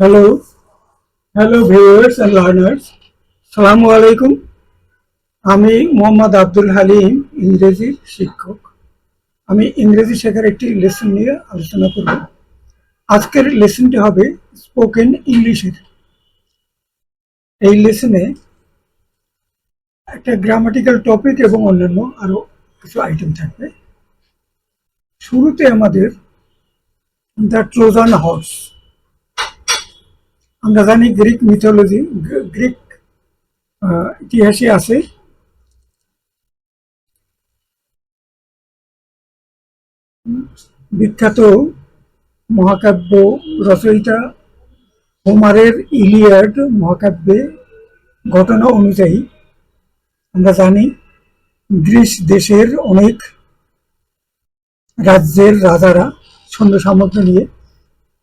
Hello, hello viewers and learners. সালামু আলাইকুম। আমি মোহাম্মদ আব্দুল হালিম, ইংরেজির শিক্ষক। আমি ইংরেজি শেখার একটি লেসন নিয়ে আলোচনা করব। আজকের লেসনটি হবে স্পোকেন ইংলিশের। এই লেসনে একটা গ্রামাটিক্যাল টপিক এবং অন্যান্য আরো কিছু আইটেম থাকবে। শুরুতে আমাদের দ্য ট্রোজান হর্স। আমরা জানি গ্রিক মিথোলজি, গ্রিক ইতিহাসে আছে বিখ্যাত মহাকাব্য রচয়িতা হোমারের ইলিয়াড মহাকাব্যে ঘটনা অনুযায়ী আমরা জানি গ্রিস দেশের অনেক রাজ্যের রাজারা সৈন্য সামর্থ্য নিয়ে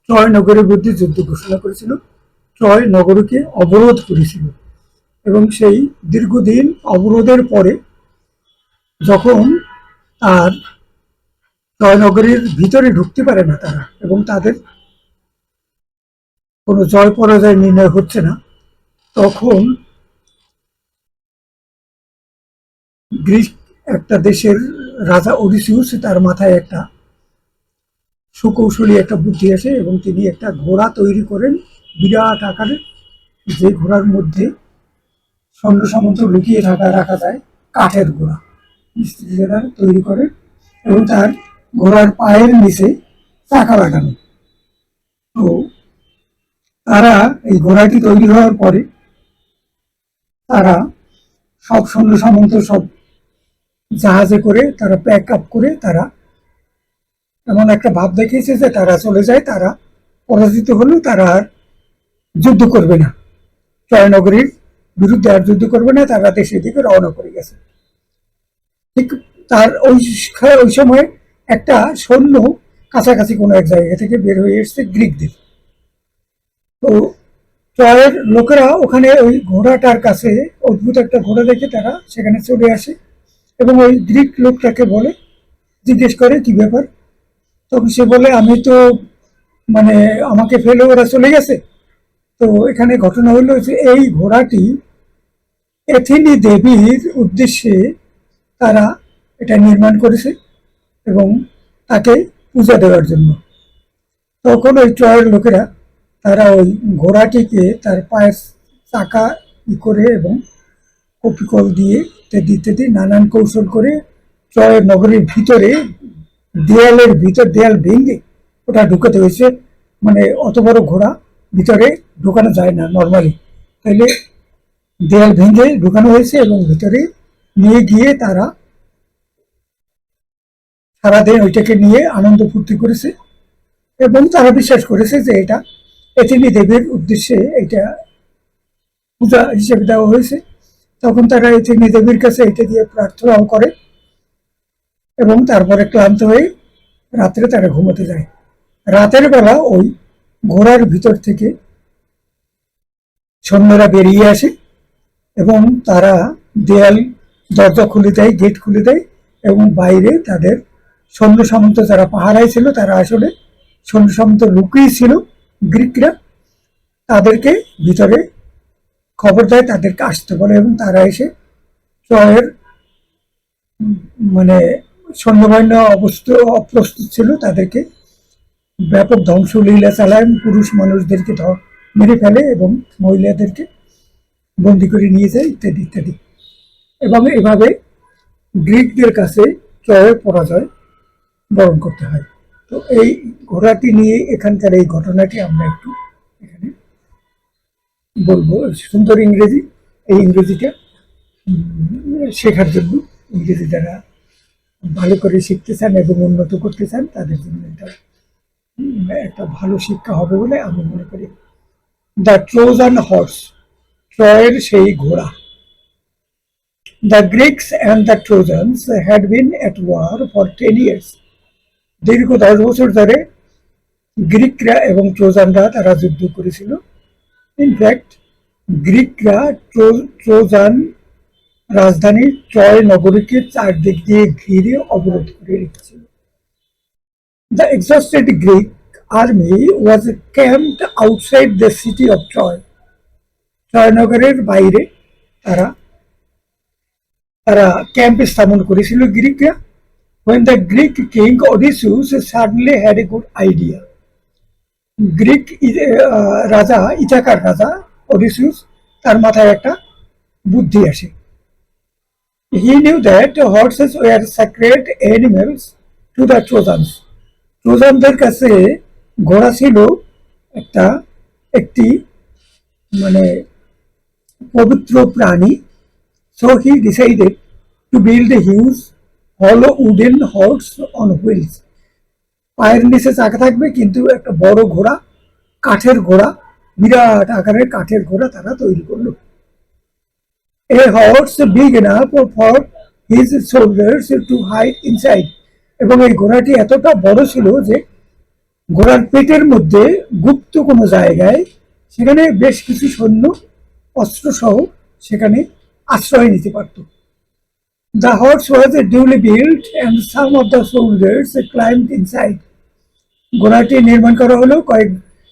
ট্রয় নগরের বিরুদ্ধে যুদ্ধ ঘোষণা করেছিল। ট্রয় নগরকে অবরোধ করেছিল এবং সেই দীর্ঘদিন অবরোধের পরে যখন আর ট্রয় নগরীর ভিতরে ঢুকতে পারে না তারা এবং তাদের কোনো জয় পরাজয় নির্ণয় হচ্ছে না, তখন গ্রিক একটা দেশের রাজা ওডিসিউস তার মাথায় একটা সুকৌশলী একটা বুদ্ধি আসে এবং তিনি একটা ঘোড়া তৈরি করেন বিরাট আকারের, যে ঘোড়ার মধ্যে সৈন্য সামন্ত লুকিয়ে রাখা যায়, কাঠের ঘোড়া মিস্ত্রিরা তৈরি করেন এবং তার ঘোড়ার পায়ের নিচে চাকা লাগানো। তো তারা এই ঘোড়াটি তৈরি হওয়ার পরে তারা সব সৈন্য সামন্ত সব জাহাজে করে তারা প্যাক আপ করে তারা এমন একটা ভাব দেখিয়েছে যে তারা চলে যায়, তারা পরাজিত হলেও তারা আর যুদ্ধ করবে না, ট্রয় নগরীর বিরুদ্ধে আর যুদ্ধ করবে না, তারা দেশের দিকে রওনা করে গেছে। ঠিক তার ওই সময় একটা সৈন্য কাছাকাছি কোনো এক জায়গা থেকে বের হয়ে এসছে গ্রিকদের। তো ট্রয়ের লোকেরা ওখানে ওই ঘোড়াটার কাছে অদ্ভুত একটা ঘোড়া দেখে তারা সেখানে চলে আসে এবং ওই গ্রিক লোকটাকে বলে, জিজ্ঞেস করে কি ব্যাপার। তখন সে বলে আমি তো মানে আমাকে ফেলে ওরা চলে গেছে। তো এখানে ঘটনা হলো যে এই ঘোড়াটি এথেনি দেবীর উদ্দেশ্যে তারা এটা নির্মাণ করেছে এবং তাকে পূজা দেওয়ার জন্য। তখন ওই ট্রয়ের লোকেরা তারা ওই ঘোড়াটিকে তার পায়ের চাকা করে এবং কপিকল দিয়ে ইত্যাদি ইত্যাদি নানান কৌশল করে ট্রয়ের নগরীর ভিতরে দেয়াল ভেঙে ওটা ঢুকাতে হয়েছে। মানে অত বড় ঘোড়া ভিতরে ঢুকানো যায় না নর্মালি, তাইলে দেয়াল ভেঙে ঢুকানো হয়েছে এবং ভিতরে নিয়ে গিয়ে তারা সারাদিন ওইটাকে নিয়ে আনন্দ ফুর্তি করেছে এবং তারা বিশ্বাস করেছে যে এটা এথেনি দেবীর উদ্দেশ্যে এটা পূজা হিসেবে দেওয়া হয়েছে। তখন তারা এথেনি দেবীর কাছে এটা দিয়ে প্রার্থনাও করে এবং তারপরে ক্লান্ত হয়ে রাত্রে তারা ঘুমোতে যায়। রাতের বেলা ওই ঘোড়ার ভিতর থেকে সৈন্যরা বেরিয়ে আসে এবং তারা দেয়াল দরজা খুলে দেয়, গেট খুলে দেয় এবং বাইরে তাদের সৈন্য সামন্ত যারা পাহারায় ছিল তারা আসলে সৈন্য সামন্ত লুকিয়ে ছিল গ্রিকরা, তাদেরকে ভিতরে খবর দেয়, তাদেরকে আসতে বলে এবং তারা এসে ট্রয়ের মানে সৈন্যবাহিনী অপ্রস্তুত ছিল, তাদেরকে ব্যাপক ধ্বংসলীলা চালায়, পুরুষ মানুষদেরকে মেরে ফেলে এবং মহিলাদেরকে বন্দি করে নিয়ে যায় ইত্যাদি ইত্যাদি। এবং এভাবে গ্রিকদের কাছে ট্রয়ের পরাজয় বরণ করতে হয়। তো এই ঘোড়াটি নিয়ে এখানকার এই ঘটনাটি আমরা একটু এখানে বলবো। সুন্দর ইংরেজি, এই ইংরেজিটা শেখার জন্য, ইংরেজি যারা ভালো করে শিখতে চান এবং উন্নত করতে চান তাদের জন্য এটা একটা ভালো শিক্ষা হবে বলে আমি মনে করি। দ্য ট্রোজান হর্স, ট্রয়ের সেই ঘোড়া। The Greeks and the Trojans had been at war for 10 years. দীর্ঘ 10 বছর ধরে গ্রিকরা এবং ট্রোজানরা তারা যুদ্ধ করেছিল। ইনফ্যাক্ট গ্রিকরা ট্রোজান রাজধানী ট্রয় নগরীকে চারদিক দিয়ে ঘিরে অবরোধ করে রেখেছিল। The exhausted Greek army was camped outside the city of Troy. ট্রয়নগরের বাইরে তারা তারা ক্যাম্প স্থাপন করেছিল গ্রিকরা। When the Greek king Odysseus suddenly had a good idea. Greek রাজা ইথাকার রাজা অডিসিউস তার মাথায় একটা বুদ্ধি আসে। He knew that horses were sacred animals to the Trojans. ট্রোজানদের কাছে ঘোড়া ছিল একটি মানে পবিত্র প্রাণী। So he decided to build a huge hollow wooden horse on wheels. পায়ের নিচে চাকা থাকবে কিন্তু একটা বড় ঘোড়া, কাঠের ঘোড়া, বিরাট আকারের কাঠের ঘোড়া তারা তৈরি করলো। A horse big enough for his soldiers to hide inside. এবং এই ঘোড়াটি এতটা বড় ছিল যে ঘোড়ার পেটের মধ্যে গুপ্ত কোনো জায়গায় সেখানে বেশ কিছু সৈন্য অস্ত্র সহ সেখানে আশ্রয় নিতে পারত। The horse was duly built and some of the soldiers climbed inside. ঘোড়াটি নির্মাণ করা হলো,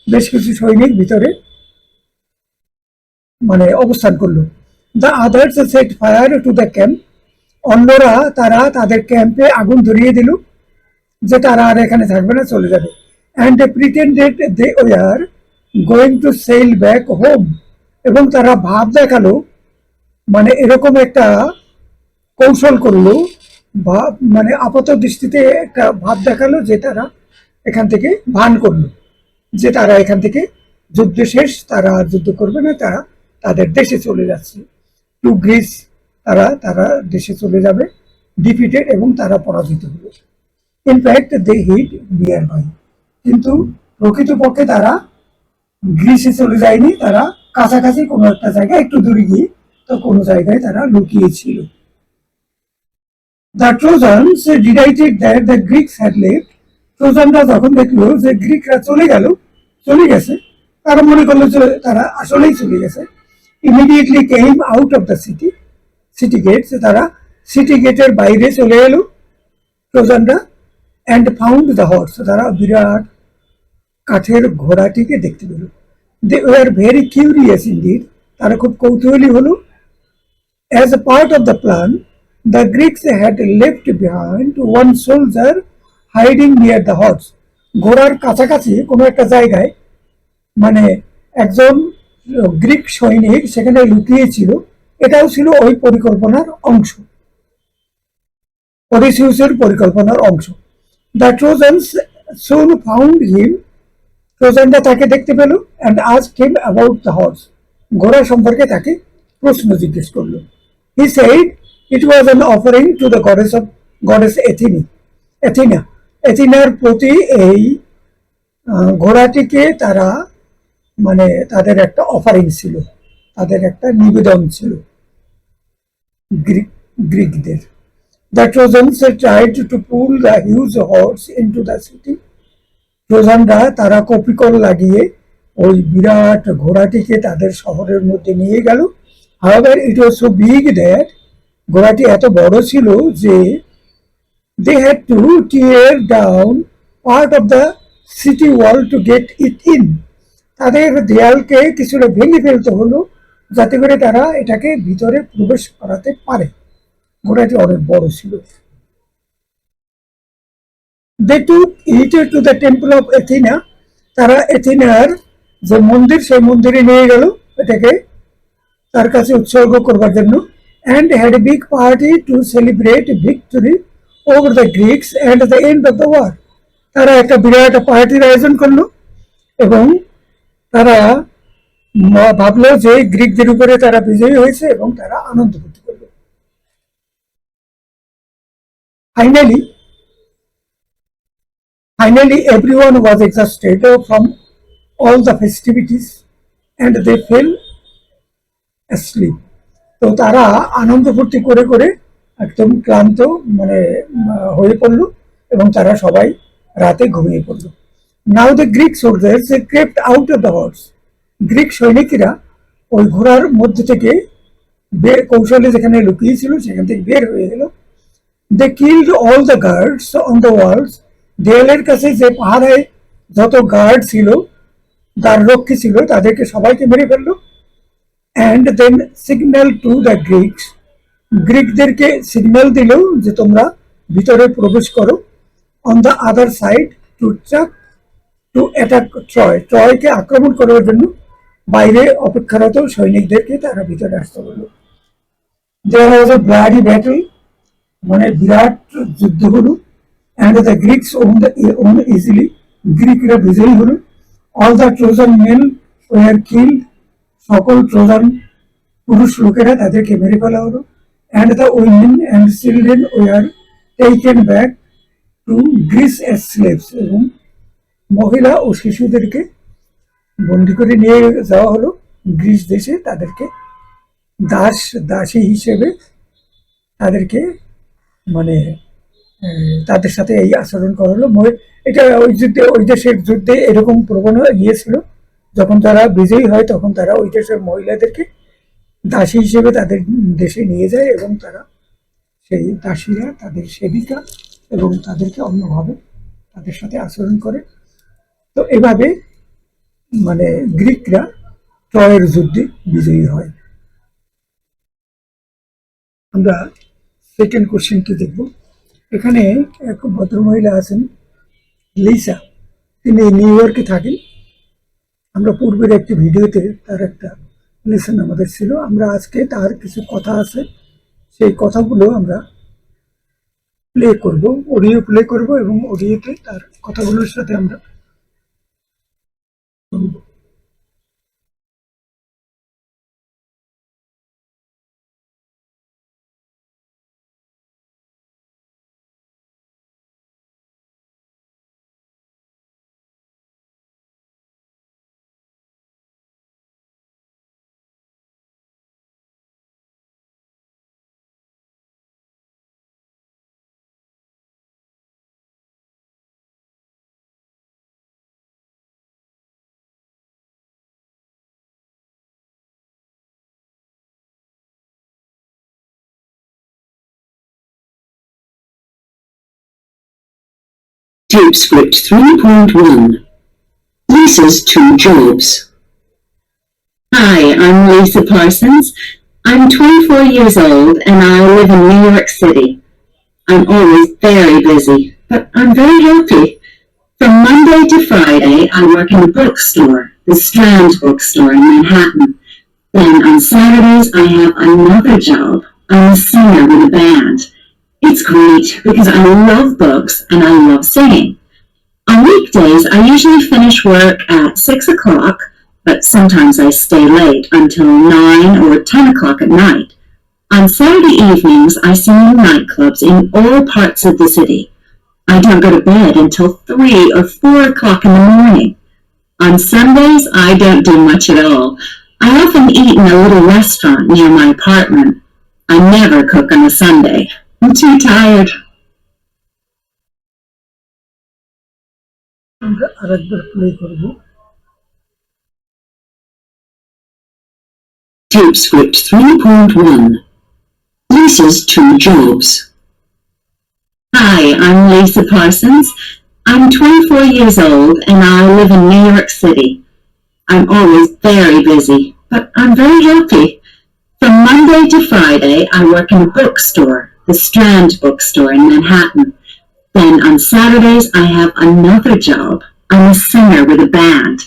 বেশ কিছু সৈনিক ভিতরে অবস্থান করলো। The others set fire to the camp. অন্যরা তারা তাদের ক্যাম্পে আগুন ধরিয়ে দিল যে তারা আর এখানে থাকবে না, চলে যাবে। And they pretended they were going to sail back home. এবং তারা ভাব দেখালো, এরকম একটা কৌশল করলো, আপাত দৃষ্টিতে একটা ভাব দেখালো যে তারা এখান থেকে ভান করলো যে তারা এখান থেকে যুদ্ধ শেষ, তারা যুদ্ধ করবে না, তারা তাদের দেশে চলে যাচ্ছে। টু গ্রিস তারা দেশে চলে যাবে, ডিফিটেড এবং তারা পরাজিত হলো। In fact they hid nearby. কিন্তু প্রকৃতপক্ষে তারা গ্রিসে চলে যায়নি, তারা কাছাকাছি কোনো একটা জায়গায় একটু দূরে গিয়ে তো কোনো জায়গায় তারা লুকিয়েছিল। The Trojans decided that the Greeks had left. ট্রোজানরা যখন দেখলো যে গ্রিকরা চলে গেছে, তারা মনে করলো যে তারা আসলেই চলে গেছে। Immediately came out of the city gates. তারা সিটি গেটের বাইরে চলে এলো ট্রোজানরা, and found the horse. তারা বিরাট কাঠের ঘোড়াটিকে দেখতে পেল। They were very curious indeed. তারা খুব কৌতূহলী হলো। As a part of the plan, the Greeks had left behind one soldier hiding near the horse. ঘোড়ার কাছাকাছি কোনো একটা জায়গায় একজন গ্রিক সৈনিক সেখানে লুকিয়েছিল। এটাও ছিল ওই পরিকল্পনার অংশ, অডিসিউসের পরিকল্পনার অংশ। The Trojans soon found him. ট্রোজানরা তাকে দেখতে পেল and asked him about the horse. ঘোড়া সম্পর্কে তাকে প্রশ্ন জিজ্ঞেস করলো। He said it was an offering to the goddess Athena. এথিনার প্রতি এই ঘোড়াটিকে তারা তাদের একটা অফারিং ছিল, তাদের একটা নিবেদন ছিল গ্রিকদের। The Trojans tried to pull the huge horse into the city. ট্রোজানরা তারা কপিকল লাগিয়ে ওই বিরাট ঘোড়াটিকে তাদের শহরের মধ্যে নিয়ে গেল। However, it was so big that ঘোড়াটি এত বড় ছিল যে they had to tear down part of the city wall to get it in. তাদের দেয়ালকে কিছুটা ভেঙে ফেলতে হলো যাতে করে তারা এটাকে ভিতরে প্রবেশ করাতে পারে। ঘোড়াটি অনেক বড় ছিল। They took it to the temple of Athena. তারা এথিনার যে মন্দির সেই মন্দিরে নিয়ে গেল এটাকে তার কাছে উৎসর্গ করবার জন্য। And had a big party to celebrate victory over the Greeks and the end of the war. তারা একটা বিরাট পার্টির আয়োজন করলো এবং তারা ভাবলো যে গ্রিকদের উপরে তারা বিজয়ী হয়েছে এবং তারা আনন্দ ফুর্তি করলো। Finally, everyone was exhausted from all the festivities and they fell asleep. তো তারা আনন্দ ফুর্তি করে করে একদম ক্লান্ত হয়ে পড়লো এবং তারা সবাই রাতে ঘুমিয়ে পড়লো। Now the Greek soldiers crept out of the horse. Greek সৈনিকেরা ওই ঘোড়ার মধ্যে থেকে কৌশলে যেখানে লুকিয়েছিল সেখান থেকে বের হয়ে গেল। They killed all the guards on the walls. দেয়ালের কাছে যে পাহারায় যত গার্ড ছিল, দ্বাররক্ষী ছিল, তাদেরকে সবাইকে মেরে ফেললো। And then signal to the Greeks, গ্রিকদেরকে সিগন্যাল দিল যে তোমরা ভিতরে প্রবেশ করো। On the other side to attack ট্রয়কে আক্রমণ করার জন্য বাইরে অপেক্ষারত সৈনিকদেরকে তারা ভিতরে আসতে বললো। দেয়ার ওয়াজ এ ব্লাডি ব্যাটল, মানে বিরাট যুদ্ধ হলো। অ্যান্ড দ্য গ্রিকস ওন ইজিলি, গ্রিকরা বিজয়ী হলো। All the Trojan main were killed, সকল ট্রোজান পুরুষ লোকেরা তাদেরকে মেরে ফেলা হলো। And the women and children were taken back to Greece S slaves, এবং মহিলা ও শিশুদেরকে বন্দি করে নিয়ে যাওয়া হলো গ্রিস দেশে, তাদেরকে দাসী হিসেবে তাদেরকে মানে তাদের সাথে এই আচরণ করা হলো। এটা ওই দেশের যুদ্ধে এরকম প্রবণতা গিয়েছিল, যখন তারা বিজয়ী হয় তখন তারা ওই দেশের মহিলাদেরকে দাসী হিসেবে তাদের দেশে নিয়ে যায়, এবং তারা সেই দাসীরা তাদের সেবিকা এবং তাদেরকে অন্যভাবে তাদের সাথে আচরণ করে। তো এভাবে মানে গ্রিকরা ট্রয়ের যুদ্ধে বিজয়ী হয়। আমরা সেকেন্ড কোশ্চেনটি দেখব। এখানে এক ভদ্রমহিলা আছেন, লিসা, তিনি নিউ ইয়র্কে থাকেন। আমরা পূর্বের একটি ভিডিওতে তার একটা লেসন আমাদের ছিল, আমরা আজকে তার কিছু কথা আছে, সেই কথাগুলো আমরা প্লে করব, অডিও প্লে করব, এবং অডিওতে তার কথাগুলোর সাথে আমরা শুনবো। Tape script 3.1. Lisa's two jobs. Hi, I'm Lisa Parsons. I'm 24 years old and I live in New York City. I'm always very busy, but I'm very happy. From Monday to Friday, I work in a bookstore, the Strand Bookstore in Manhattan. Then on Saturdays, I have another job. I'm a singer with a band. It's great because I love books and I love singing. On weekdays, I usually finish work at 6 o'clock, but sometimes I stay late until 9 or 10 o'clock at night. On Saturday evenings, I sing in nightclubs in all parts of the city. I don't go to bed until 3 or 4 o'clock in the morning. On Sundays, I don't do much at all. I often eat in a little restaurant near my apartment. I never cook on a Sunday. I'm too tired. আমরা আরেকবার play করব। Tape script 3.1. Lisa's two jobs. Hi, I'm Lisa Parsons. I'm 24 years old and I live in New York City. I'm always very busy, but I'm very happy. From Monday to Friday, I work in a bookstore, the Strand Bookstore in Manhattan. Then on Saturdays, I have another job. I'm a singer with a band.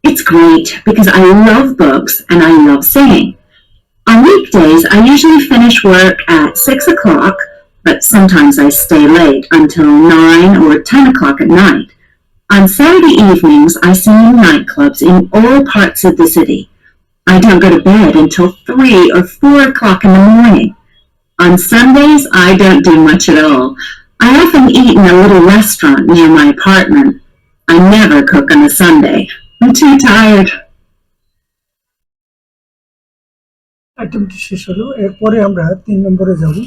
It's great because I love books and I love singing. On weekdays, I usually finish work at 6 o'clock, but sometimes I stay late until 9 or 10 o'clock at night. On Saturday evenings, I sing in nightclubs in all parts of the city. I don't go to bed until 3 or 4 o'clock in the morning. On Sundays, I don't do much at all. I often eat in a little restaurant near my apartment. I never cook on a Sunday. I'm too tired. আইটেমটি শেষ হলো। এরপরে আমরা 3 নম্বরে যাব।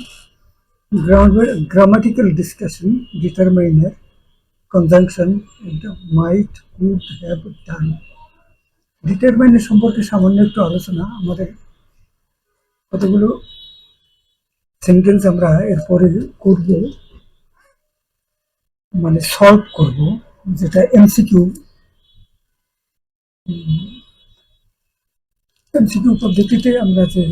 Grammatical discussion, determiner, conjunction, might, could, have, done. Determiner সম্পর্কে সামান্য একটু আলোচনা, আমাদের কতগুলো সেন্টেন্স আমরা এরপরে করব, মানে সলভ করব। যেটা এমসিকিউ পদ্ধতিতে আমরা যে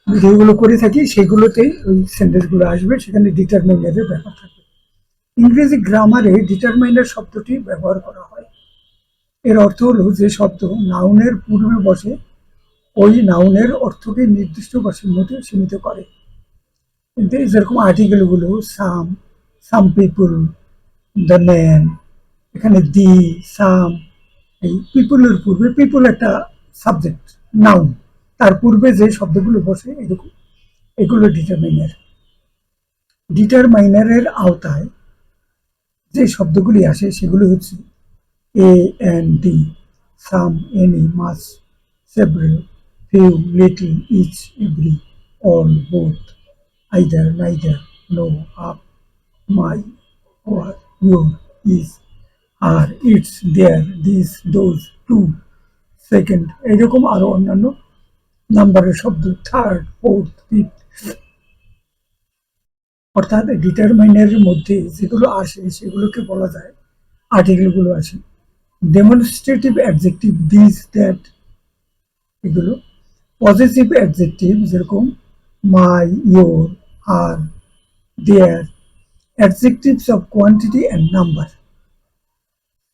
ভিডিওগুলো করে থাকি সেগুলোতে ওই সেন্টেন্সগুলো আসবে, সেখানে ডিটারমাইনারের ব্যাপার থাকবে। ইংরেজি গ্রামারে ডিটারমাইনার শব্দটি ব্যবহার করা হয়। এর অর্থ হলো যে শব্দ নাউনের পূর্বে বসে ওই নাউনের অর্থকে নির্দিষ্ট বাক্যের মধ্যে সীমিত করে। কিন্তু যেরকম আর্টিকেলগুলো সাম পিপুল, দ্য ম্যান, এখানে দি, সাম, এই পিপুলের পূর্বে পিপুল একটা সাবজেক্ট নাউন, তার পূর্বে যে শব্দগুলো বসে এরকম এগুলো ডিটারমাইনার। ডিটারমাইনারের আওতায় যে শব্দগুলি আসে সেগুলো হচ্ছে a and the, some, any, much, several, few, little, each, every, all, both, either, neither, no, up, my, our, your, his, her, its, their, this, those, two, second, এইরকম আরো অন্যান্য নাম্বারের শব্দ, থার্ড, ফোর্থ, ফিফথ। অর্থাৎ ডিটারমাইনারের মধ্যে যেগুলো আসে সেগুলোকে বলা যায় আর্টিকেলগুলো আসে। ডেমনস্ট্রেটিভ অ্যাডজেক্টিভ দিস, দ্যাট, এগুলো। পজিটিভ অ্যাডজেক্টিভ যেরকম my, your, her, their. Adjectives of quantity and number,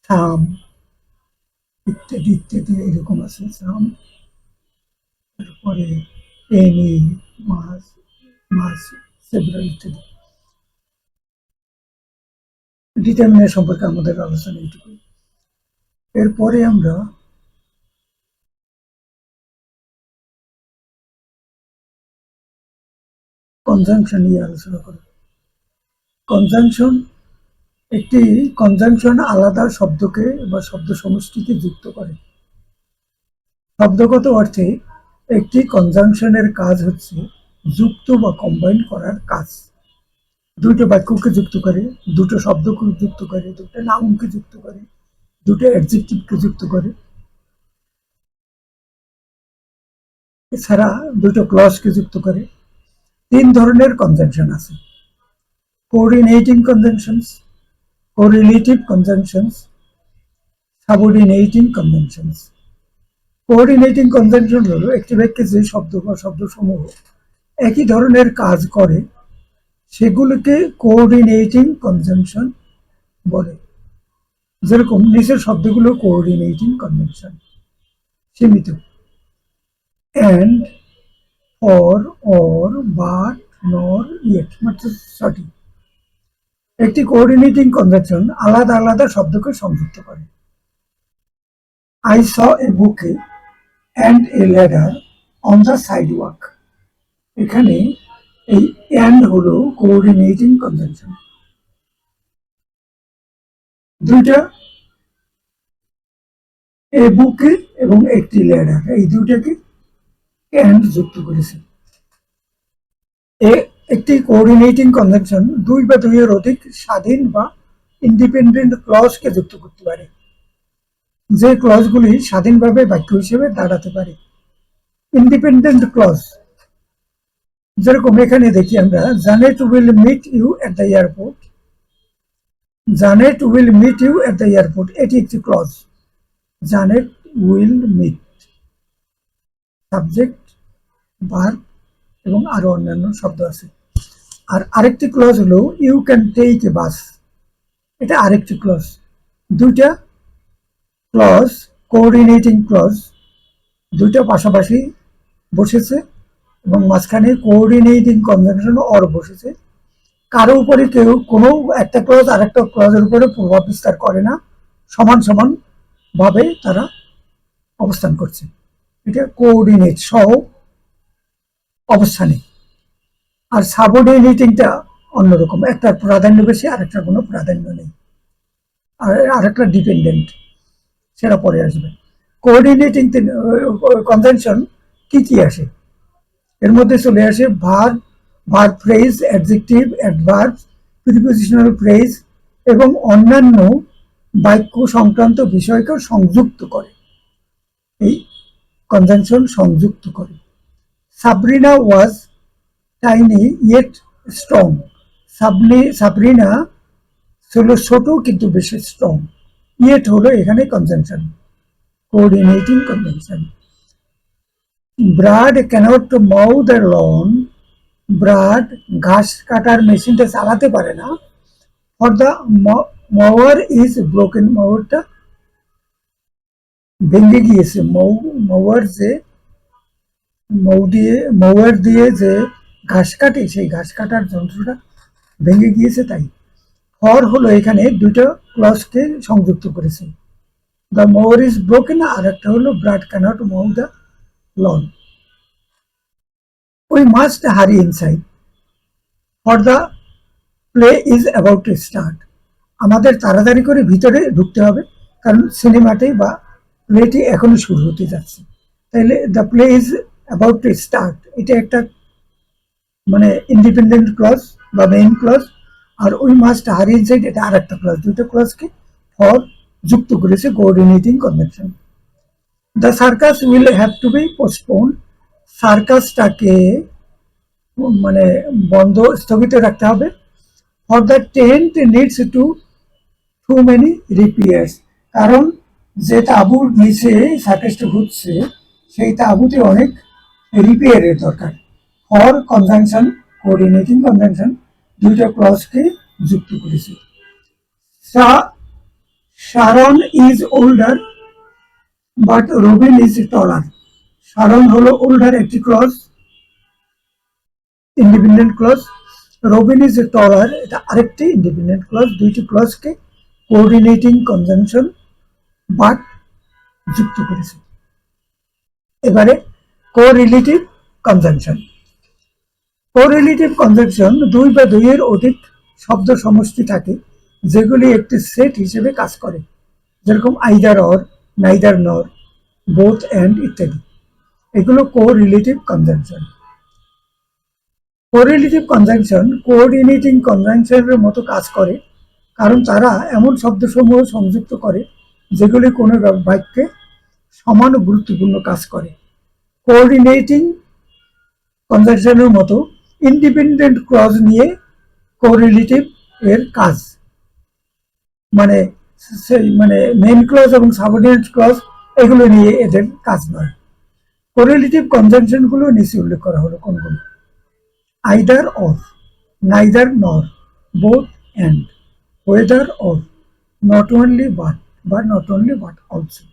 some, ইত্যাদি ইত্যাদি এরকম আছে। সাম, তারপরে এনি, মাস, মাস, সেভারাল ইত্যাদি। ডিটারমিনার সম্পর্কে আমাদের আলোচনা এইটুকু। এরপরে আমরা কনজাংশন নিয়ে আলোচনা করব। কনজাংশন, একটি কনজাংশন আলাদা শব্দকে বা শব্দ সমষ্টিকে যুক্ত করে। শব্দগত অর্থে একটি কনজাংশনের কাজ হচ্ছে যুক্ত বা কম্বাইন করার কাজ। দুটো বাক্যকে যুক্ত করে, দুটো শব্দকে যুক্ত করে, দুটো নাউনকে যুক্ত করে, দুটো অ্যাডজেক্টিভকে যুক্ত করে, এছাড়া দুটো ক্লজকে যুক্ত করে। তিন ধরনের কনজাংশন আছে: coordinating conjunctions, correlative conjunctions, subordinating conjunctions. Coordinating conjunction হলো একটি বাক্যে যে শব্দ বা শব্দসমূহ একই ধরনের কাজ করে সেগুলোকে কোঅর্ডিনেটিং কনজাংশন বলে। যেরকম নিচের শব্দগুলো কোঅর্ডিনেটিং কনজাংশন: সীমিত, অ্যান্ড, ফর, অর, বাট, নর, ইয়েট, মাত্র ছটি। একটি কোঅর্ডিনেটিং কনজাংশন আলাদা আলাদা শব্দকে সংযুক্ত করে। I saw a bouquet and a ladder on the sidewalk. এখানে এই and হলো কোঅর্ডিনেটিং কনজাংশন। দুইটা, এ বুকে এবং একটি ল্যাডার, এই দুইটাকে and যুক্ত করেছে। একটি কোঅর্ডিনেটিং কনজাংশন দুই বা দুইয়ের অধিক স্বাধীন বা ইন্ডিপেন্ডেন্ট ক্লজকে যুক্ত করতে পারে, যে ক্লজগুলি স্বাধীনভাবে বাক্য হিসেবে দাঁড়াতে পারে। ইন্ডিপেন্ডেন্ট ক্লজ যেরকম এখানে দেখি আমরা, Janet will meet you at the airport. Janet will meet you at the airport, এটি একটি clause. Janet will meet, subject, verb এবং আরো অন্যান্য শব্দ আছে। আর আরেকটি ক্লজ হলো you can take a bus, এটা আরেকটি ক্লজ। দুইটা ক্লজ, কোঅর্ডিনেটিং ক্লজ, দুইটা পাশাপাশি বসেছে এবং মাঝখানে কোঅর্ডিনেটিং কনজাংশন অর বসেছে। কারো উপরে কেউ কোনো একটা ক্লজ আরেকটা ক্লজের উপরে প্রভাব বিস্তার করে না, সমান সমান ভাবে তারা অবস্থান করছে। এটা কোঅর্ডিনেট, সহ অবস্থানে। আর সাবঅর্ডিনেটিংটা অন্যরকম, একটা প্রাধান্য বেশি আরেকটা কোনো প্রাধান্য নেই, আর আরেকটা ডিপেন্ডেন্ট, সেটা পরে আসবে। কোঅর্ডিনেটিং কনজাংশন কি কি আসে এর মধ্যে? চলে আসে verb, verb phrase, adjective, adverb, prepositional phrase এবং অন্যান্য বাক্য সংক্রান্ত বিষয়কেও সংযুক্ত করে। এই কনজাংশন সংযুক্ত করে। Sabrina was tiny yet strong. Sabrina হলো ছোট কিন্তু বেশি স্ট্রং। ইয়েট হলো এখানে conjunction, coordinating conjunction. Brad can't mow the lawn, Brad ঘাস কাটার মেশিনটা চালাতে পারে না। For the mower is broken, মাওয়ারটা ভেঙে গিয়েছে। মাওয়ার দিয়ে যে ঘাস কাটে সেই ঘাস কাটার যন্ত্রটা ভেঙে গিয়েছে তাই। ফর হলো এখানে দুটো ক্লজকে সংযুক্ত করেছে, দ্য মোয়ার ইজ ব্রোকেন, আর একটা হলো Brad can't mow the lawn. We must hurry inside, for the play is about to start. আমাদের তাড়াতাড়ি করে ভিতরে ঢুকতে হবে, কারণ সিনেমাটি বা প্লেটি এখনই শুরু হতে যাচ্ছে। তাইলে the play is about to start, এটা একটা মানে ইন্ডিপেন্ডেন্ট ক্লজ বা মেইন ক্লজ, আর উই মাস্ট হারি ইনসাইড এটা আর একটা ক্লজ। দুটো ক্লজকে ফর যুক্ত করেছে coordinating convention. The circus will have to be postpone, সার্কাসটাকে মানে বন্ধ স্থগিত রাখতে হবে। For the tent needs too many repairs, কারণ যে তাঁবুর নিচে সার্কাসটা ঘুরছে সেই তাঁবুতে অনেক রিপেয়ারের দরকার। ফর কনজাংশন, কোঅর্ডিনেটিং কনজাংশন দুইটা ক্লজকে যুক্ত করেছে। Sharon is older but Robin is taller. Sharon হলো ওল্ডার একটি clause, independent clause. Robin is taller এটা আরেকটি ইন্ডিপেন্ডেন্ট ক্লজ। দুইটি ক্লজকে কোঅর্ডিনেটিং কনজাংশন বাট যুক্ত করেছে। এবারে কোরিলেটিভ কনজাংশন। কোরিলেটিভ কনজাংশন দুই বা দুইয়ের অধিক শব্দ সমষ্টি থাকে যেগুলি একটি সেট হিসেবে কাজ করে, যেরকম either or, neither nor, both and ইত্যাদি। এগুলো correlative conjunction. Correlative conjunction coordinating কনজাংশনের মতো কাজ করে, কারণ তারা এমন শব্দসমূহ সংযুক্ত করে যেগুলি কোনো বাক্যে সমান গুরুত্বপূর্ণ কাজ করে। কোঅর্ডিনেটিং কনজাংশনের মতো ইন্ডিপেন্ডেন্ট ক্লজ নিয়ে কোরিলেটিভ এর কাজ, মানে মেইন ক্লজ এবং সাবঅর্ডিনেট ক্লজ এগুলো নিয়ে এদের কাজ নয়। কোরিলেটিভ কনজাংশন গুলো নিচে উল্লেখ করা হলো কোনগুলো: either or, neither nor, both and, whether or, not only but বা not only but also.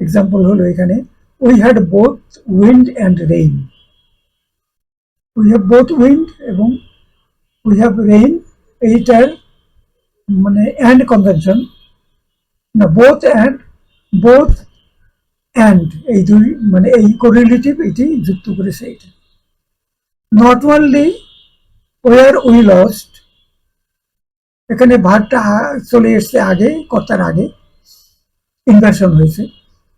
Example হলো এখানে we had both wind and rain. We have both wind এবং উই হ্যাভ রেইন, এইটার মানে অ্যান্ড কনজাংশন না, both and এই দুই মানে এই কোরিলেটিভ এটি যুক্ত করেছে। এটা not only were we lost, এখানে ভার্বটা চলে এসছে আগে, কর্তার আগে, ইনভার্সন হয়েছে।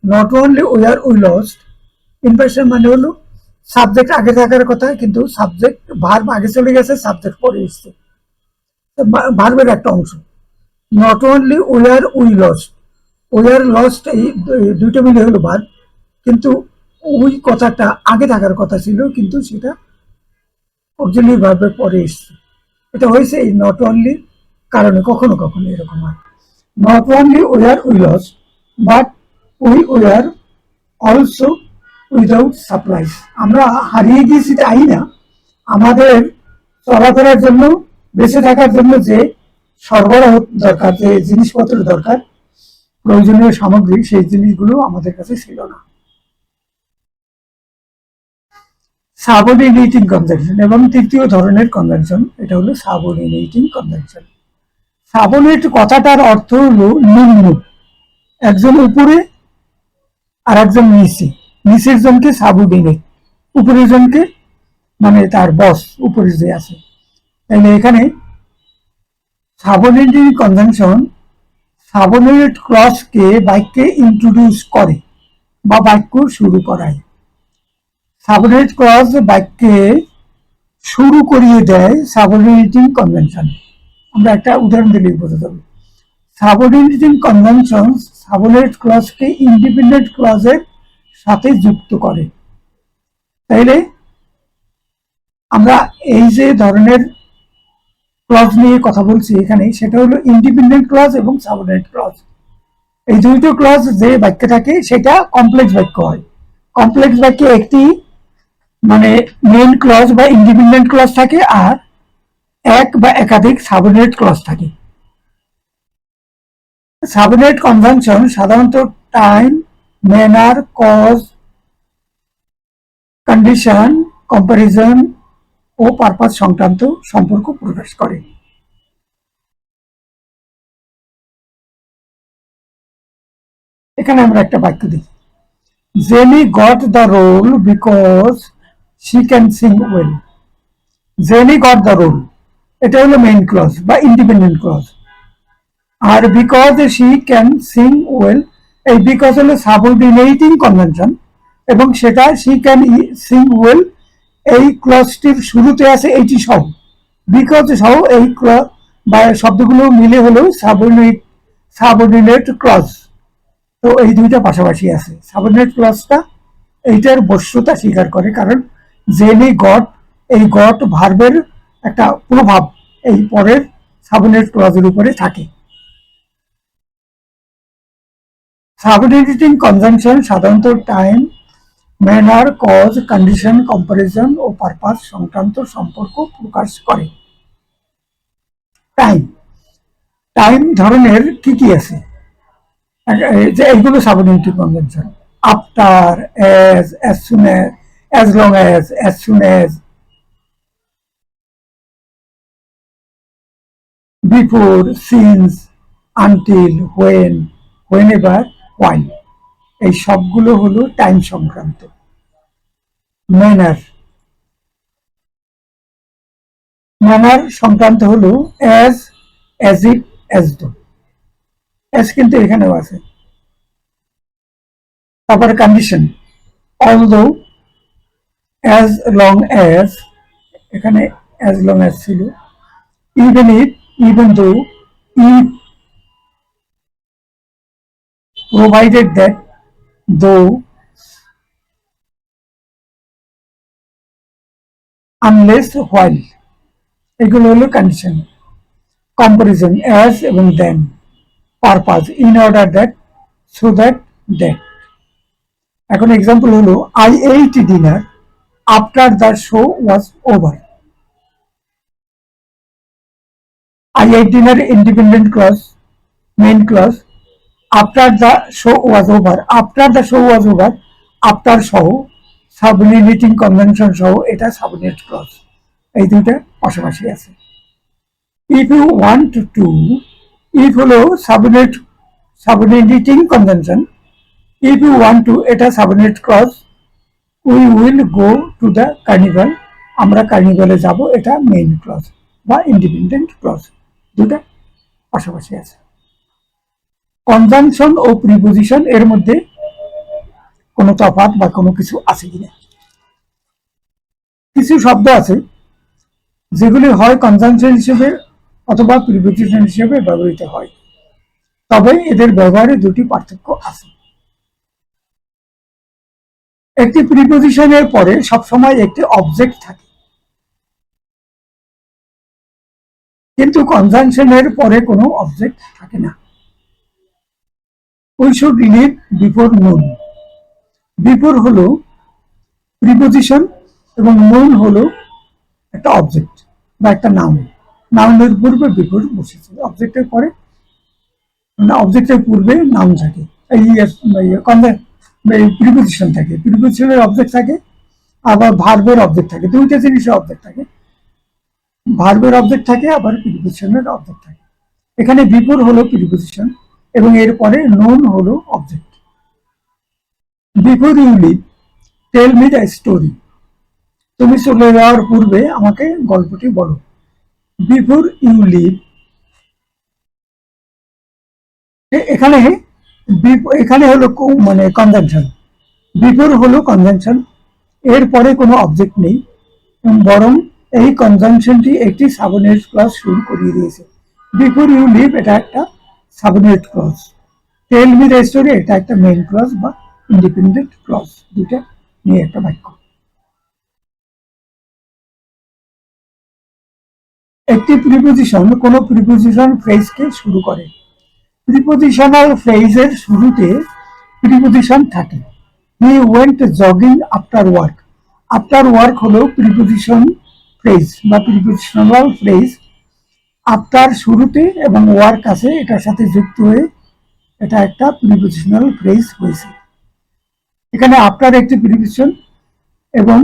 Not only were we lost, inversion মানে হলো সাবজেক্ট আগে থাকার কথা কিন্তু সাবজেক্ট ভার্ব আগে চলে গেছে, সাবজেক্ট পরে এসছে, ভার্বের একটা অংশ। Not only were we lost, were lost এই দুইটা মিলে হলো ভার্ব, কিন্তু ওই কথাটা আগে থাকার কথা ছিল কিন্তু সেটা অক্সিলারি ভার্বের পরে এসছে। এটা হয়েছে এই নট অনলি কারণে, কখনো কখনো এরকম হয়। Not only were we lost but we were also without supplies, আমরা হারিয়ে গিয়েছি তাই না, আমাদের চলাফেরার জন্য, বেঁচে থাকার জন্য যে সরবরাহ দরকার, যে জিনিসপত্র দরকার, প্রয়োজনীয় সামগ্রী, সেই জিনিসগুলো আমাদের কাছে ছিল না। সাবঅর্ডিনেটিং কনজাংশন এবং তৃতীয় ধরনের কনজাংশন, এটা হলো সাবঅর্ডিনেটিং কনজাংশন। সাবঅর্ডিনেট কথাটার অর্থ হলো নিম্ন, একজন উপরে আর একজন নিচে, নিচের জনকে সাবঅর্ডিনেট, উপরের জনকে মানে তার বস, উপরে যে আছে। তাইলে এখানে সাবঅর্ডিনেটিং কনজাংশন সাবঅর্ডিনেট ক্লজকে বাক্যে ইন্ট্রোডিউস করে বা বাক্য শুরু করায়। সাবঅর্ডিনেট ক্লজ বাক্যে শুরু করিয়ে দেয় সাবঅর্ডিনেটিং কনভেনশন। আমরা একটা উদাহরণ দিলে বোঝা যাবে। সাবঅর্ডিনেটিং কনভেনশন সাবঅর্ডিনেট ক্লজকে ইন্ডিপেন্ডেন্ট ক্লজের সাথে যুক্ত করে। তাইলে আমরা এই যে ধরনের ক্লজ নিয়ে কথা বলছি এখানে, সেটা হলো ইন্ডিপেন্ডেন্ট ক্লজ এবং সাবঅর্ডিনেট ক্লজ। এই দুইটো ক্লজ যে বাক্যে থাকে সেটা কমপ্লেক্স বাক্য হয়। কমপ্লেক্স বাক্যে একটি মানে মেইন ক্লজ বা ইন্ডিপেন্ডেন্ট ক্লজ থাকে আর এক বা একাধিক সাবঅর্ডিনেট ক্লজ থাকে। সাবঅর্ডিনেট কনজাংশন সাধারণত time, manner, cause, condition, comparison ও পারপাস সংক্রান্ত সম্পর্ক প্রকাশ করে। এখানে আমরা একটা বাক্য দেখি, Jenny got the role because she can sing well. Jenny got the role, এটা হলো মেইন ক্লজ বা ইন্ডিপেন্ডেন্ট ক্লজ। আর because she can sing well, এই বিকজ হলো সাবঅর্ডিনেটিং কনভেনশন এবং সেটা শি ক্যান সিং ওয়েল এই ক্লজটির শুরুতে আছে এইটি সহ, বিকজ সহ এই বা শব্দগুলো মিলে হলো সাবঅর্ডিনেট ক্লজ। তো এই দুইটা পাশাপাশি আছে। সাবঅর্ডিনেট ক্লজটা এইটার বশ্যতা স্বীকার করে, কারণ জেনি গট, এই গট ভার্বের একটা প্রভাব এই পরের সাবঅর্ডিনেট ক্লজের উপরে থাকে। সাবঅর্ডিনেটিং কনজাংশন সাধারণত time, manner, cause, condition, comparison ও পারপাস সংক্রান্ত সম্পর্ক প্রকাশ করে। টাইম, টাইম ধরনের কি কি আছে, যে এইগুলো subordinating conjunction. After, as soon as long as soon as, before, since, until, when, whenever, while, এই সবগুলো হলো টাইম সংক্রান্ত। ম্যানার, ম্যানার সংক্রান্ত হলো as if, as though, as কিন্তু এখানেও আছে। তারপরে condition, although, as long as, এখানে as long as ছিল, even if, even though, if, provided that, though, unless, while, এগুলো হলো কন্ডিশন। কম্পারিজন, as এবং then, purpose, in order that, so that, that। এখন এক্সাম্পল হলো, I ate dinner after the show was over. I ate dinner independent clause, main clause, after the show was over, after the show was over, after সহ subordinating convention সহ এটা subordinate clause. এই দুইটা পাশাপাশি আছে। If you want to, if হলো subordinating convention, if you want to এটা subordinate clause. We will go to the carnival, আমরা কার্নিভালে যাব, এটা মেইন ক্লজ বা ইন্ডিপেন্ডেন্ট ক্লজ। দুটা পাশাপাশি আছে। কনজাংশন ও প্রিপোজিশন এর মধ্যে কোনো তফাৎ বা কোনো কিছু আছে কিনা। কিছু শব্দ আছে যেগুলি হয় কনজাংশন হিসেবে অথবা প্রিপোজিশন হিসেবে ব্যবহৃত হয়, তবে এদের ব্যবহারে দুটি পার্থক্য আছে। একটি প্রিপোজিশনের পরে সবসময় একটি অবজেক্ট থাকে, কিন্তু কনজাংশনের পরে কোনো অবজেক্ট থাকে না। উই শুড লিভ বিফোর নুন, বিফোর হলো প্রিপোজিশন এবং নুন হলো একটা অবজেক্ট বা একটা নাউন। নাউনের পূর্বে বিফোর বসেছে, অবজেক্টের পরে অবজেক্টের পূর্বে নাউন থাকে, প্রিপোজিশন থাকে, প্রিপোজিশনের অবজেক্ট থাকে, আবার ভার্বের অবজেক্ট থাকে, দুইটা জিনিসের অবজেক্ট থাকে, ভার্বের অবজেক্ট থাকে আবার প্রিপোজিশনের অবজেক্ট থাকে। এখানে বিফোর হলো প্রিপোজিশন এবং এরপরে নুন হলো object. Before you leave tell me the story, তুমি চলে যাওয়ার পূর্বে আমাকে গল্পটি বলো। বিফোর ইউ লিভ, এখানে এখানে হলো মানে কনজাংশন, বিফোর হলো কনজাংশন, এরপরে কোনো অবজেক্ট নেই, বরং এই কনজাংশনটি একটি সাবঅর্ডিনেট ক্লজ শুরু করিয়ে দিয়েছে। বিফোর ইউ লিভ এটা একটা subordinate clause, tell me the story এটা একটা মেইন ক্লজ বা ইন্ডিপেন্ডেন্ট ক্লজ, দুটা নিয়ে একটা বাক্য। একটি প্রিপোজিশন কোনো প্রিপোজিশন ফ্রেজকে শুরু করে। প্রিপোজিশনাল ফ্রেজের শুরুতে প্রিপোজিশন থাকে। He went jogging after work. After work হলো প্রিপোজিশন ফ্রেজ বা প্রিপোজিশনাল ফ্রেজ। আফটার শুরুতে এবং ওয়ার্ক আছে, এটার সাথে যুক্ত হয়ে এটা একটা প্রিপোজিশনাল ফ্রেজ হয়েছে। এখানে আফটার একটি প্রিপোজিশন এবং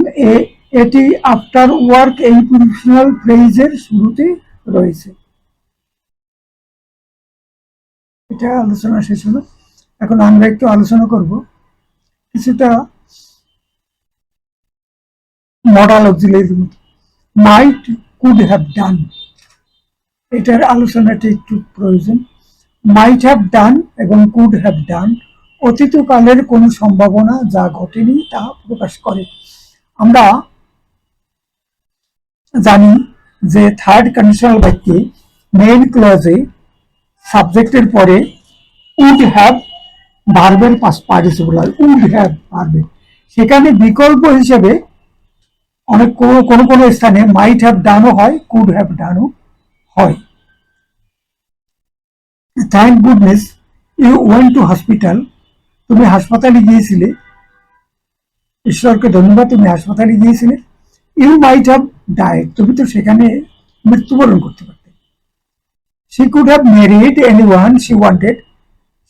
এটি আফটার ওয়ার্ক এই প্রিপোজিশনাল ফ্রেজের শুরুতে রয়েছে। এটা আলোচনা শেষ হলো। এখন আমরা একটু আলোচনা করব কিছুটা মডাল অক্সিলারির মতো। মাইট, কুড হ্যাভ ডান, এটার আলোচনাটি একটু প্রয়োজন। মাইট হ্যাভ ডান এবং কুড হ্যাভ ডান অতীতকালের কোনো সম্ভাবনা যা ঘটেনি তা প্রকাশ করে। আমরা জানি যে থার্ড কন্ডিশনাল বাক্যে মেইন ক্লজে সাবজেক্টের পরে উড হ্যাভ ভার্বের পার্টিসিপল হয়, উড হ্যাভ ভার্বের। সেখানে বিকল্প হিসেবে অনেক কোনো কোনো স্থানে মাইট হ্যাভ ডানও হয়, কুড হ্যাভ ডানও হয়। Thank goodness you went to hospital, তুমি হাসপাতালে গিয়েছিলে। ঈশ্বরকে ধন্যবাদ, তুমি হাসপাতালে গিয়েছিলে। ইউ মাইট হ্যাভ ডায়েড, তুমি তো সেখানে মৃত্যুবরণ করতে পারতে। She could have married anyone she wanted,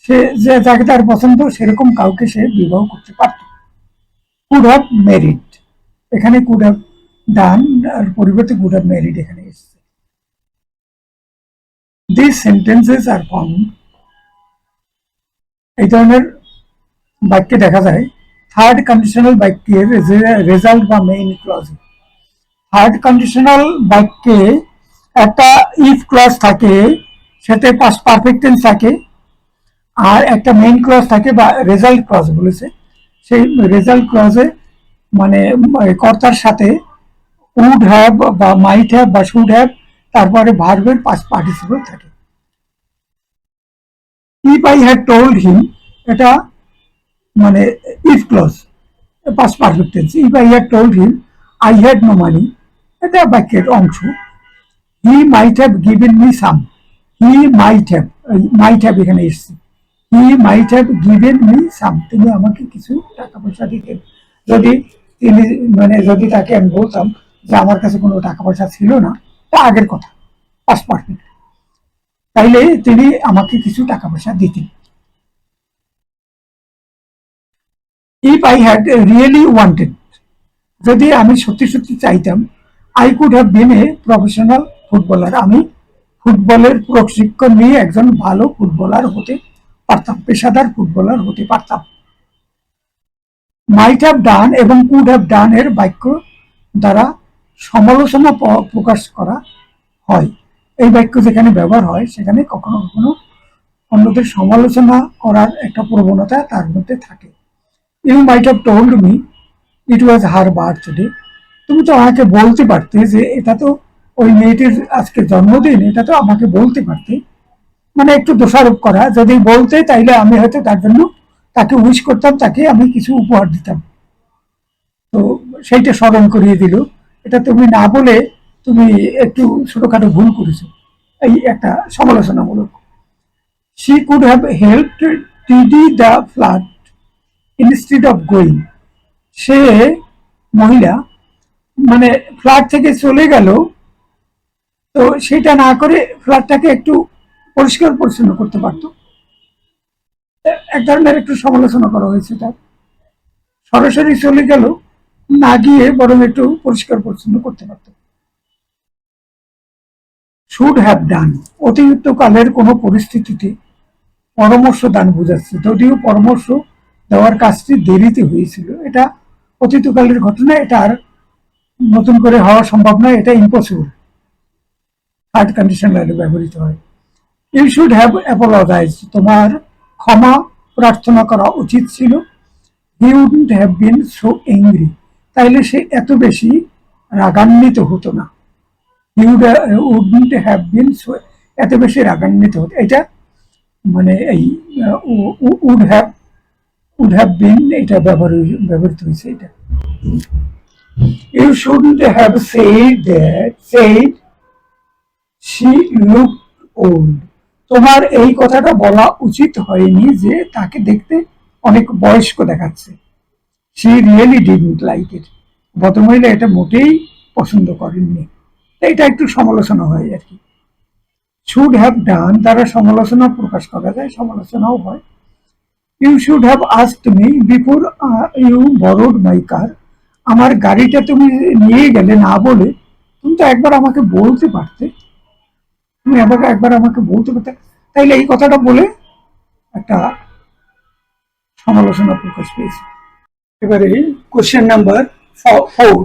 সে যে যাকে তার পছন্দ সেরকম কাউকে সে বিবাহ করতে পারত। কুড হ্যাভ ম্যারিড, এখানে কুড হ্যাভ ডান আর পরিবর্তে কুড হ্যাভ ম্যারিড এখানে এসেছে। দিস সেন্টেন্সেস আর ফাউন্ড, এই ধরনের বাক্যে দেখা যায় থার্ড কন্ডিশনাল বাক্যের রেজাল্ট বা মেইন ক্লজ। থার্ড কন্ডিশনাল বাক্যে একটা ইফ ক্লজ থাকে, সাথে পাস্ট পারফেক্ট টেন্স থাকে, আর একটা মেইন ক্লজ থাকে বা রেজাল্ট ক্লজ বলেছে। সেই রেজাল্ট ক্লজে মানে কর্তার সাথে উড হ্যাভ বা মাইট হ্যাভ বা শুড হ্যাভ, তারপরে ভার্বের পাস্ট পার্টিসিপল থাকে। If I had told him, এটা মানে if clause, past perfect tense. If I had told him I had no money, এটা বাক্যের অংশ। He might have given me some, he might have এখানে এসছে। He might have given me some, তিনি আমাকে কিছু টাকা পয়সা দিতেন। যদি তিনি যদি তাকে আমি বলতাম যে আমার কাছে কোনো টাকা পয়সা ছিল না, তা আগের কথা, পাস্ট পারফেক্ট, তাইলে তিনি আমাকে কিছু টাকা পয়সা দিতেন। If I had really wanted, যদি আমি সত্যি সত্যি চাইতাম, I could have been a professional footballer, আমি ফুটবলের প্রশিক্ষণ নিয়ে একজন ভালো ফুটবলার হতে পারতাম, পেশাদার ফুটবলার হতে পারতাম। মাইট হ্যাভ ডান এবং কুড হ্যাভ ডান এর বাক্য দ্বারা সমালোচনা প্রকাশ করা হয়। এই বাক্য যেখানে ব্যবহার হয় সেখানে কখনো কখনো অন্যদের সমালোচনা করার একটা প্রবণতা তার মধ্যে থাকে। You might have told me it was her birthday, তুমি তো আমাকে বলতে পারতে যে এটা তো ওই মেয়েটির আজকে জন্মদিন, এটা তো আমাকে বলতে পারতে। মানে একটু দোষারোপ করা, যদি বলতে তাইলে আমি হয়তো তার জন্য তাকে উইশ করতাম, তাকে আমি কিছু উপহার দিতাম। তো সেইটা স্মরণ করিয়ে দিল, এটা তুমি না বলে তুমি একটু ছোটখাটো ভুল করেছো, এই একটা সমালোচনামূলক। She could have helped tidy the flood instead of going, সে মহিলা ফ্ল্যাট থেকে চলে গেল, তো সেটা না করে ফ্ল্যাটটাকে একটু পরিষ্কার পরিচ্ছন্ন করতে পারতো। এক ধরনের একটু সমালোচনা করা হয়েছে তার, সরাসরি চলে গেল না গিয়ে বরং একটু পরিষ্কার পরিচ্ছন্ন করতে পারত। শুড হ্যাভ ডান অতিরিক্ত কালের কোনো পরিস্থিতিতে পরামর্শ দান বোঝাচ্ছে, যদিও পরামর্শ দেওয়ার কাজটি দেরিতে হয়েছিল, এটা অতীতকালের ঘটনা, এটা আর নতুন করে হওয়া সম্ভব নয়, এটা ইম্পসিবল। থার্ড কন্ডিশন লাইনে ব্যবহৃত হয়। ইউ শুড হ্যাভ অ্যাপোলজাইজ, তোমার ক্ষমা প্রার্থনা করা উচিত ছিল। He wouldn't have been so angry, তাইলে সে এত বেশি রাগান্বিত হতো না। He wouldn't have been so, এত বেশি রাগান্বিত হতো, এটা এই উড হ্যাভ বিন এটা ব্যবহৃত হয়েছে। এটা you shouldn't have said she look old. তোমার এই কথাটা বলা উচিত হয়নি যে তাকে দেখতে অনেক বয়স্ক দেখাচ্ছে। She really didn't like it. ভদ্রমহিলা এটা মোটেই পছন্দ করেননি। এটা একটু সমালোচনা হয় আর কি। শুড হ্যাভ ডান দ্বারা সমালোচনা প্রকাশ করা যায়, সমালোচনাও হয়। You should have asked me before you borrowed my car. আমার গাড়িটা তুমি নিয়ে গেলে না বলে তুমি তো একবার আমাকে বলতে পারতে। তুমি একবার আমাকে বলতে পারতে। তাইলে এই কথাটা বলে একটা সমালোচনা প্রকাশ পেয়েছে। এবারে কোশ্চেন নাম্বার 4।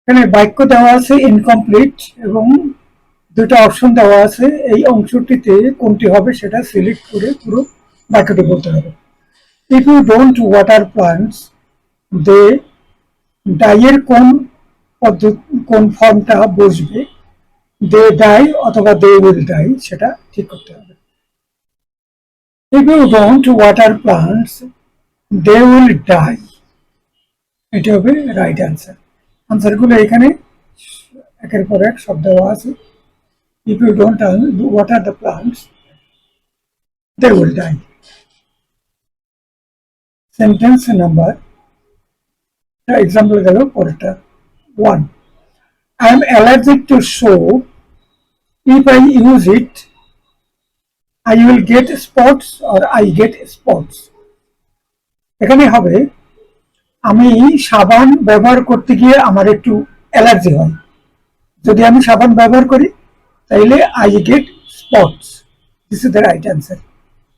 এখানে বাক্য দেওয়া আছে ইনকমপ্লিট এবং দুটো অপশন দেওয়া আছে। এই অংশটিতে কোনটি হবে সেটা সিলেক্ট করে পুরো বাক্যটি বলতে হবে। If you don't water plants they ডাইয়ের কোন ফর্মটা বসবে, দে ডাই অথবা দে উইল ডাই, সেটা ঠিক করতে হবে। If you don't water plants they will die, এটা হবে রাইট অ্যান্সার। আনসারগুলো এখানে একের পর এক সব দেওয়া আছে। If you don't water the plants they will die. Sentence number, example গেল পরেরটা। 1. I am allergic to soap. If I use it, I will get spots or I get spots. এখানে হবে আমি সাবান ব্যবহার করতে গিয়ে আমার একটু অ্যালার্জি হয়। যদি আমি সাবান ব্যবহার করি তাইলে I get spots. This is the right answer.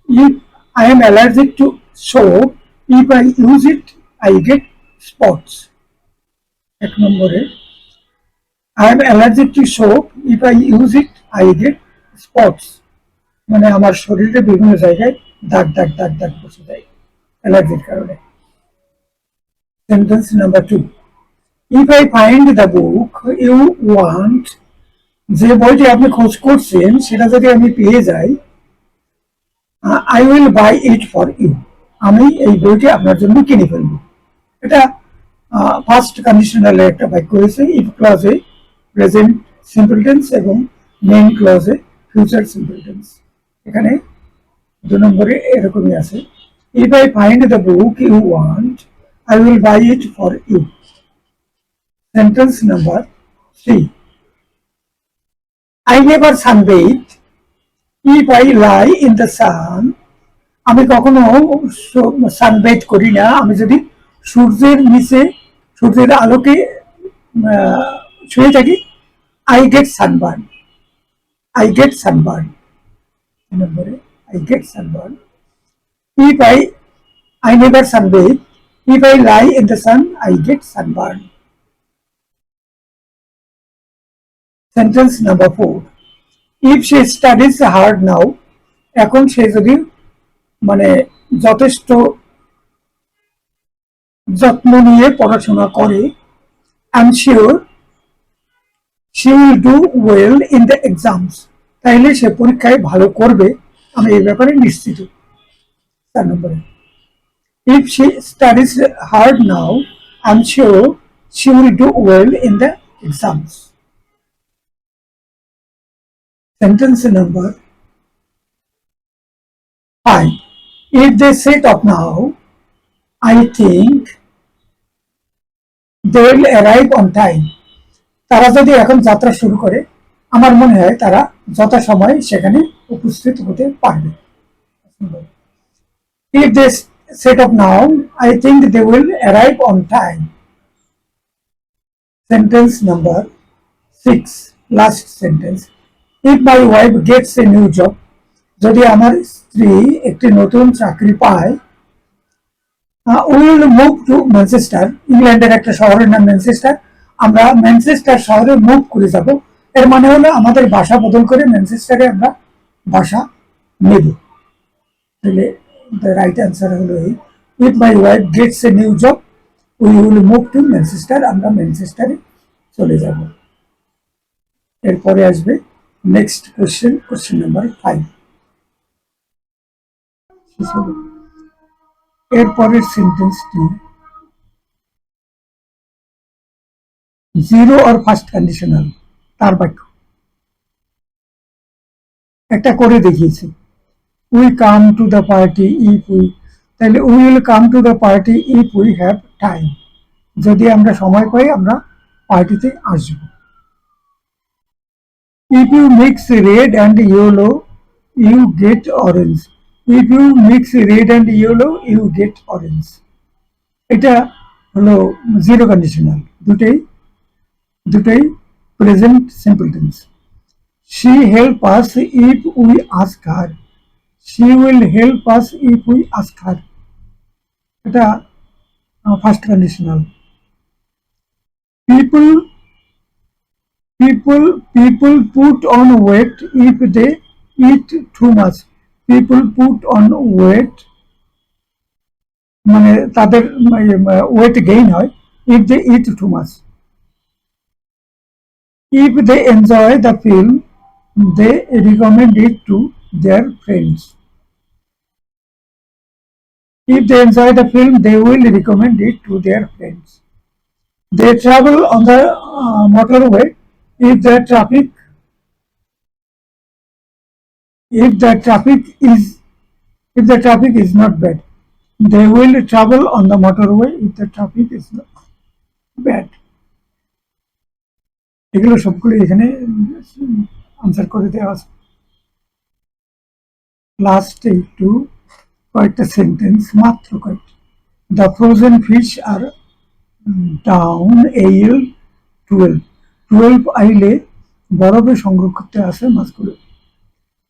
If I am allergic to soap, if I use it, I get spots. এক নম্বরে I am allergic to soap. If I use it, I get spots. মানে আমার শরীরে বিভিন্ন জায়গায় দাগ দাগ দাগ দাগ বসে যায় অ্যালার্জির কারণে। Sentence number 2. If I find the book you want, যে বইটি আপনি খোঁজ করছেন সেটা যদি আমি পেয়ে যাই, I will buy it for you. আমি এই বইটি আপনার জন্য কিনে ফেলবো। এটা ফার্স্ট কন্ডিশনালে একটা বাক্য হয়েছে। ইফ ক্লজে প্রেজেন্ট সিম্পল টেন্স এবং মেইন ক্লজে ফিউচার সিম্পল টেন্স। এখানে 2 নম্বরে এরকমই আছে। If I find the book you want, I will buy it for you. Sentence number 3. I never sunbathe. If I lie in the sun, আমি কখনো সানবেথ করি না। আমি যদি সূর্যের নিচে সূর্যের আলোকে শুয়ে থাকি, I get sunburn. I get sunburn. নম্বরে I get sunburn. If I never sunbathe. If I lie in the sun, I get sunburn. Sentence number 4. If she studies hard now, এখন সে যদি মানে যথেষ্ট যত্ন নিয়ে পড়াশোনা করে, I'm sure she will do well in the exams. তাইলে সে পরীক্ষায় ভালো করবে, আমি এই ব্যাপারে নিশ্চিত। 4 নম্বরে If she studies hard now, I'm sure she will do well in the exams. Sentence number 5. If they set up now, I think they will arrive on time. তারা যদি এখন যাত্রা শুরু করে, আমার মনে হয় তারা যথাসময়ে সেখানে উপস্থিত হতে পারবে। If they set up now, I think they will arrive on time. Sentence number 6, last sentence. If my wife gets a new job, যদি আমার স্ত্রী একটি নতুন চাকরি পায়, we will move to Manchester. ইংল্যান্ডের একটা শহরের নাম ম্যানচেস্টার। আমরা ম্যানচেস্টার শহরে মুভ করে যাব। এর মানে হলো আমাদের বাসা বদল করে ম্যানচেস্টারে আমরা বাসা নেব। তাহলে the right answer হলো এই, if my wife gets a new job, we will move to Manchester. আমরা ম্যানচেস্টারে চলে যাব। এরপরে আসবে নেক্সট কোশ্চেন, কোশ্চেন নাম্বার 5। এরপরের সেন্টেন্সটি জিরো অর ফার্স্ট কন্ডিশনাল, তার বাক্য একটা করে দেখিয়েছে। We come to the party if we, তাহলে we will come to the party if we have time, যদি আমরা সময় পাই আমরা পার্টিতে আসব। If you mix red and yellow you get orange, if you mix red and yellow you get orange, এটা হলো জিরো কন্ডিশনাল, দুটোই দুটোই present simple tense. She help us if we ask her. She will help us if we ask her. এটা first conditional. People people put on weight if they eat too much. People put on weight মানে তাদের weight gain হয় if they eat too much. If they enjoy the film, they recommend it to their friends. If they enjoy the film, they will recommend it to their friends. They travel on the motorway if the traffic if the traffic is if the traffic is not bad. They will travel on the motorway if the traffic is not bad. এগুলো সবগুলো এখানে answer করে দেওয়া আছে। লাস্টে একটু কয়েকটা sentence, মাত্র কয়েকটা। The frozen fish are down aisle 12 আইলে বরফে সংরক্ষিত আছে মাছগুলো।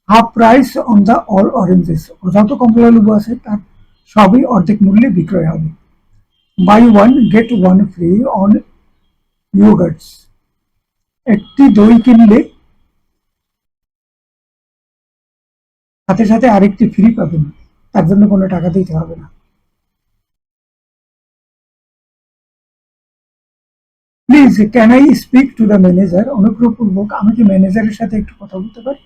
Half price on the all oranges, যত কমলা লেবু আছে তার সবই অর্ধেক মূল্যে বিক্রয় হবে। Buy one get one free on yogurts, একটি দই কিনলে সাথে সাথে আরেকটি ফ্রি পাবেন, তার জন্য কোনো টাকা দিতে হবে না। Please can I speak to the manager, অনুগ্রহপূর্বক আমি কি ম্যানেজারের সাথে একটু কথা বলতে পারি?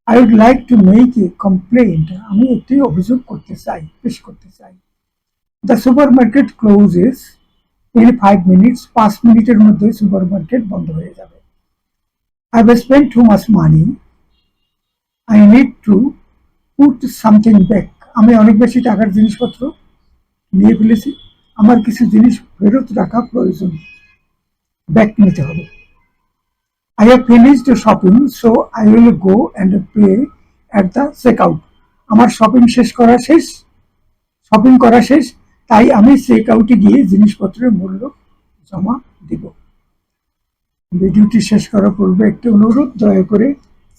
I would like to make a complaint, আমি একটি অভিযোগ করতে চাই, পেশ করতে চাই। The supermarket closes in 5 minutes, 5 মিনিটের মধ্যে সুপার মার্কেট বন্ধ হয়ে যাবে। I have spent too much money, I need to put something back, আমি অনেক বেশি টাকার জিনিসপত্র নিয়ে ফেলেছি, আমার কিছু জিনিস ফেরত রাখা প্রয়োজন, ব্যাক নিতে হবে। I have finished shopping, so I will go and pay at the checkout. আমার শপিং করা শেষ, তাই আমি চেক আউটে গিয়ে জিনিসপত্রের মূল্য জমা দিব। ভিডিওটি শেষ করার পূর্বে একটি অনুরোধ, দয়া করে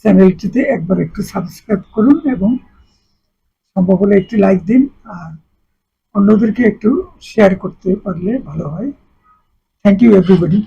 চ্যানেলটিতে একবার একটু সাবস্ক্রাইব করুন এবং সম্ভব হলে একটি লাইক দিন, আর অন্যদেরকে একটু শেয়ার করতে পারলে ভালো হয়। Thank you everybody.